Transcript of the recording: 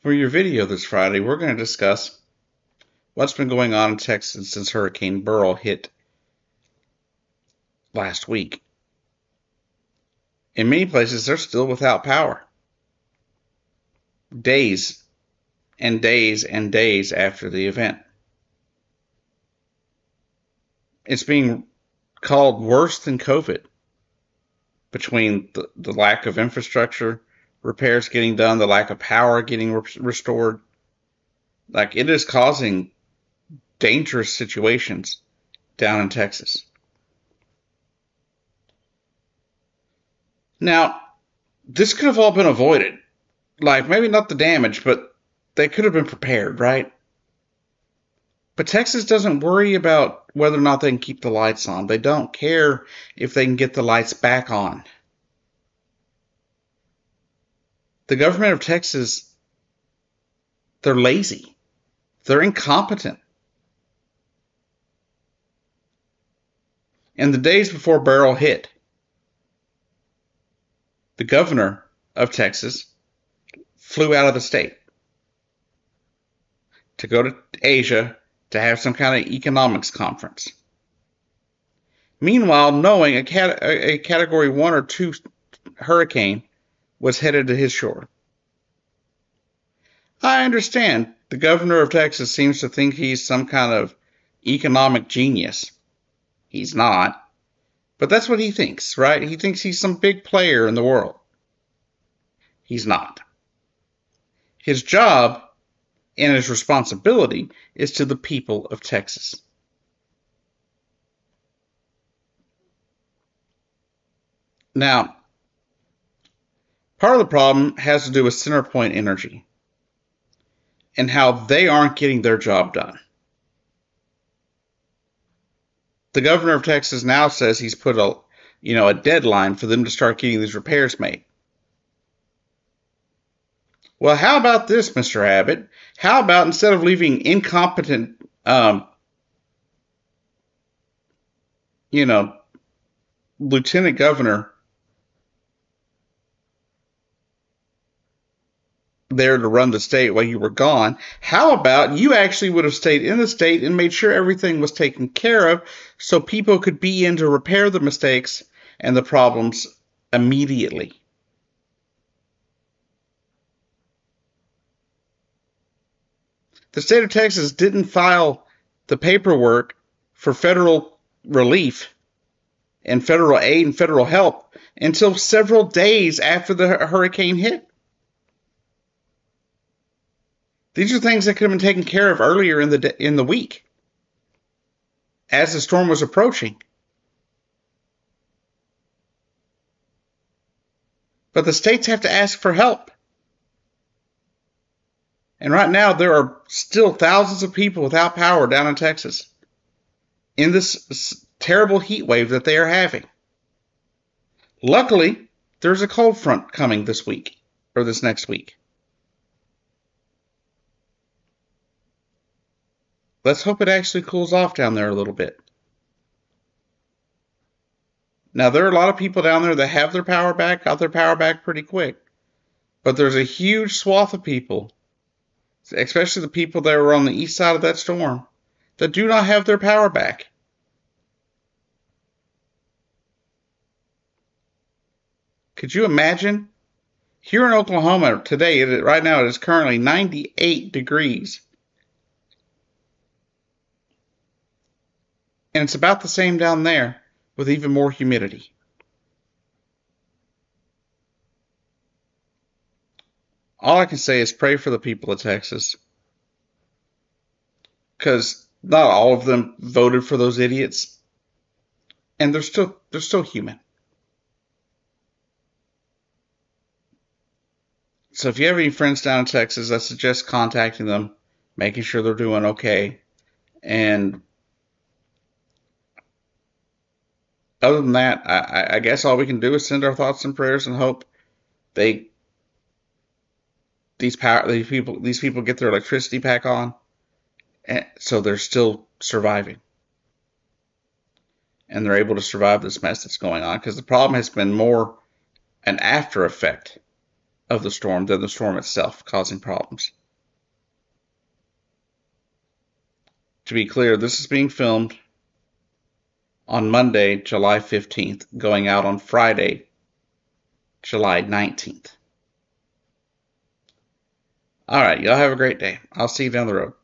For your video this Friday, we're going to discuss what's been going on in Texas since Hurricane Beryl hit last week. In many places, they're still without power. Days and days and days after the event. It's being called worse than COVID between the lack of infrastructure repairs getting done, the lack of power getting restored. Like, it is causing dangerous situations down in Texas. Now, this could have all been avoided. Like, maybe not the damage, but they could have been prepared, right? But Texas doesn't worry about whether or not they can keep the lights on. They don't care if they can get the lights back on. The government of Texas, they're lazy. They're incompetent. In the days before Beryl hit, the governor of Texas flew out of the state to go to Asia to have some kind of economics conference. Meanwhile, knowing a Category 1 or 2 hurricane was headed to his shore. I understand the governor of Texas seems to think he's some kind of economic genius. He's not. But that's what he thinks, right? He thinks he's some big player in the world. He's not. His job and his responsibility is to the people of Texas. Now, part of the problem has to do with CenterPoint Energy and how they aren't getting their job done. The governor of Texas now says he's put a deadline for them to start getting these repairs made. Well, how about this, Mr. Abbott? How about instead of leaving incompetent, lieutenant governor there to run the state while you were gone, how about you actually would have stayed in the state and made sure everything was taken care of so people could be in to repair the mistakes and the problems immediately? The state of Texas didn't file the paperwork for federal relief and federal aid and federal help until several days after the hurricane hit. These are things that could have been taken care of earlier in the week as the storm was approaching. But the states have to ask for help. And right now, there are still thousands of people without power down in Texas in this terrible heat wave that they are having. Luckily, there's a cold front coming this week, or this next week. Let's hope it actually cools off down there a little bit. Now, there are a lot of people down there that have their power back, got their power back pretty quick. But there's a huge swath of people, especially the people that were on the east side of that storm, that do not have their power back. Could you imagine? Here in Oklahoma today, right now, it is currently 98 degrees. And it's about the same down there with even more humidity. All I can say is pray for the people of Texas, because not all of them voted for those idiots, and they're still human. So if you have any friends down in Texas, I suggest contacting them, making sure they're doing okay. And other than that, I guess all we can do is send our thoughts and prayers and hope these people get their electricity back on, and so they're still surviving, and they're able to survive this mess that's going on. Because the problem has been more an after effect of the storm than the storm itself causing problems. To be clear, this is being filmed on Monday, July 15th, going out on Friday, July 19th. All right, y'all have a great day. I'll see you down the road.